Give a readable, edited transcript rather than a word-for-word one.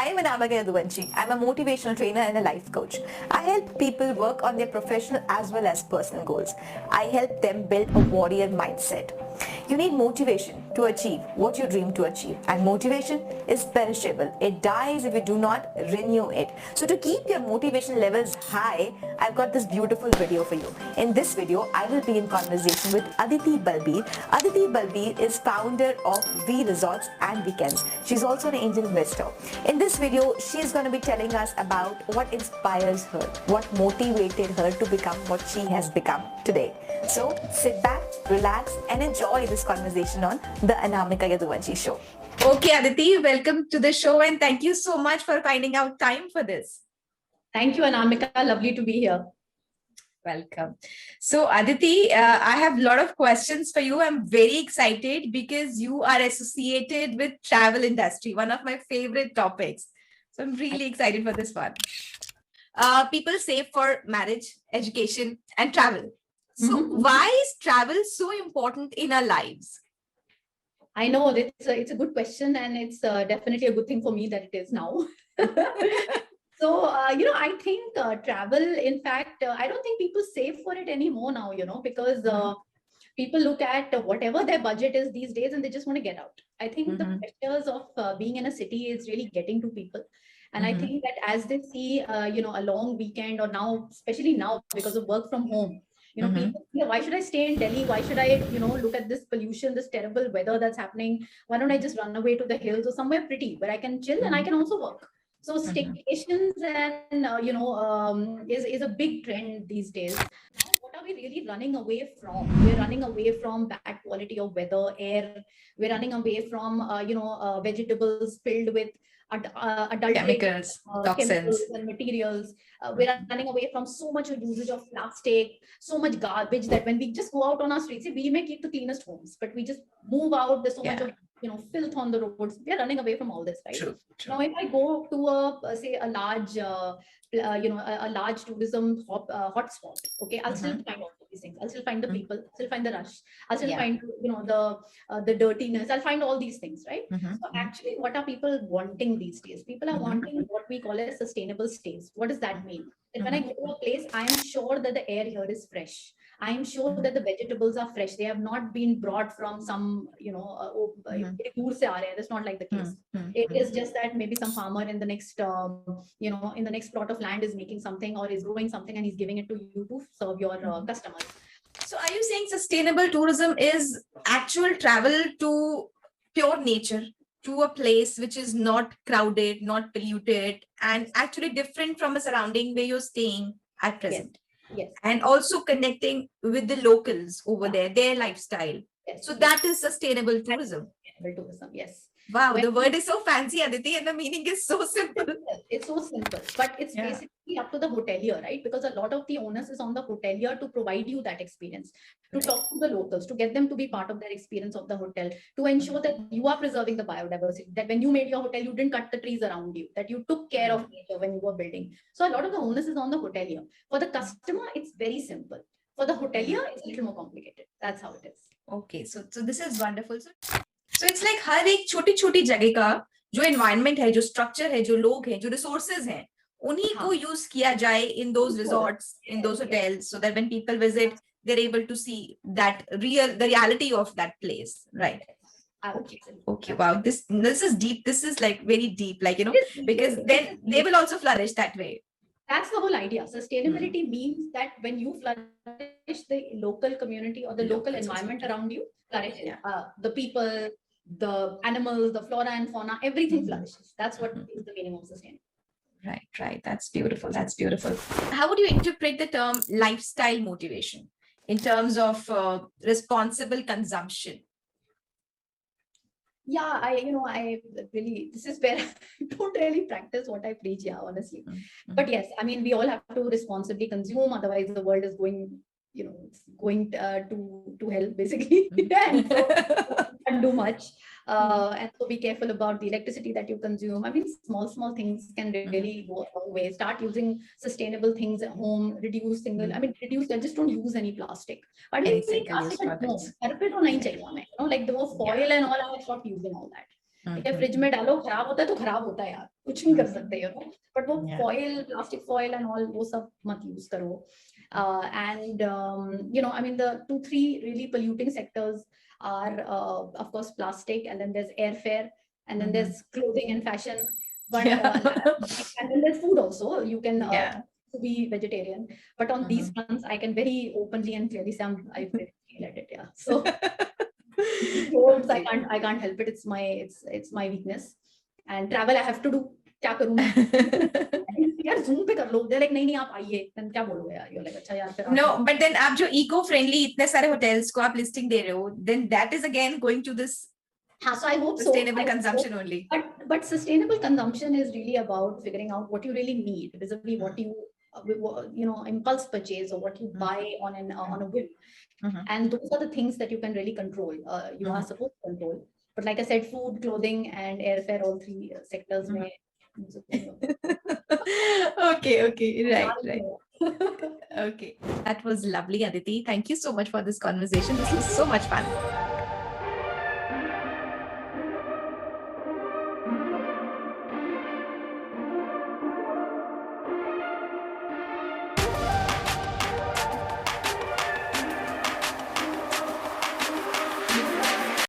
I am Anamika Yaduvanshi. I'm a motivational trainer and a life coach. I help people work on their professional as well as personal goals. I help them build a warrior mindset. You need motivation to achieve what you dream to achieve, and motivation is perishable. It dies if you do not renew it. So to keep your motivation levels high, I've got this beautiful video for you. In this video, I will be in conversation with Aditi Balbir. Aditi Balbir is founder of VResorts and Weekends. She's also an angel investor. In this video, she's going to be telling us about what inspires her, what motivated her to become what she has become today. So sit back, relax, and enjoy this conversation on the Anamika Yaduvanshi show. Okay, Aditi, welcome to the show, and thank you so much for finding out time for this. Thank you, Anamika. Lovely to be here. Welcome. So, Aditi, I have a lot of questions for you. I'm very excited because you are associated with travel industry, one of my favorite topics. So, I'm really excited for this one. People save for marriage, education, and travel. So, why is travel so important in our lives? I know it's a good question, and it's definitely a good thing for me that it is now. So, I think travel, in fact, I don't think people save for it anymore now, because people look at whatever their budget is these days and they just want to get out. I think the pressures of being in a city is really getting to people. And I think that as they see, a long weekend, or now, especially now because of work from home, people, why should I stay in Delhi? Why should I, look at this pollution, this terrible weather that's happening? Why don't I just run away to the hills or somewhere pretty where I can chill and I can also work? So staycations and, is a big trend these days. What are we really running away from? We're running away from bad quality of weather, air. We're running away from, vegetables filled with adult chemicals, toxins, and materials. We're running away from so much usage of plastic, so much garbage that when we just go out on our streets, we may keep the cleanest homes, but we just move out. There's so much of filth on the roads. We're running away from all this, right? True. Now, if I go to a large, a large tourism hotspot, okay, I'll still find all these things. I'll still find the people, still find the rush. I'll still find, the dirtiness. I'll find all these things, right? So actually, what are people wanting these days? People are wanting what we call as sustainable stays. What does that mean? That when I go to a place, I am sure that the air here is fresh. I am sure that the vegetables are fresh. They have not been brought from some, that's not like the case. It is just that maybe some farmer in the next, in the next plot of land is making something or is growing something and he's giving it to you to serve your customers. So are you saying sustainable tourism is actual travel to pure nature, to a place which is not crowded, not polluted, and actually different from a surrounding where you're staying at present? Yes. And also connecting with the locals over there, their lifestyle. Yes. So that is sustainable tourism. Sustainable tourism, yes. Wow, the word is so fancy, Aditi, and the meaning is so simple. It's so simple, but it's basically up to the hotelier, right? Because a lot of the onus is on the hotelier to provide you that experience, to talk to the locals, to get them to be part of their experience of the hotel, to ensure that you are preserving the biodiversity, that when you made your hotel, you didn't cut the trees around you, that you took care of nature when you were building. So a lot of the onus is on the hotelier. For the customer, it's very simple. For the hotelier, it's a little more complicated. That's how it is. Okay, so this is wonderful. So it's like हर एक छोटी-छोटी जगह का जो environment है, जो structure है, जो लोग हैं, जो resources हैं, उन्हीं को use किया जाए in those resorts, in those hotels, so that when people visit, they're able to see the reality of that place, right? Okay. Wow. This is deep. This is like very deep, because then they will also flourish that way. That's the whole idea. Sustainability means that when you flourish, the local community or the local environment around you flourishes. The people, the animals, the flora and fauna, everything flourishes. That's what is the meaning of sustainability. Right. That's beautiful. How would you interpret the term lifestyle motivation in terms of responsible consumption? Yeah, I really, this is where I don't really practice what I preach, honestly. But yes, I mean, we all have to responsibly consume, otherwise the world is going, to hell, basically. And so can't do much. And so be careful about the electricity that you consume. I mean, small things can really go a long way. Start using sustainable things at home, reduce, just don't use any plastic. But we need plastic at home. Like the foil and all, I have stopped using all that. ठीक है, fridge में डालो, खराब होता है तो खराब होता है यार, कुछ नहीं कर सकते, you know, बट वो Yeah. Foil, plastic foil and all वो सब मत यूज करो. And you know, I mean, the 2-3 really polluting sectors are of course plastic, and then there's airfare, and then there's clothing and fashion, but and then there's food also. You can to be vegetarian, but on these fronts I can very openly and clearly say I feel at it. Yeah, so clothes, I can't help it. It's my weakness. And travel I have to do. क्या करूं मैं? यार Zoom पे कर लो. They're like नहीं नहीं आप आइए. Then क्या बोलोगे यार? You're like अच्छा यार फिर. No, but then आप जो eco-friendly इतने सारे hotels को आप listing दे रहे हो, then that is again going to this so I hope sustainable consumption only. But sustainable consumption is really about figuring out what you really need vis-a-vis what you know, impulse purchase or what you buy on a whim. And those are the things that you can really control. You are supposed to control. But like I said, food, clothing, and airfare, all three sectors. Okay, right. Okay, that was lovely, Aditi. Thank you so much for this conversation. This was so much fun.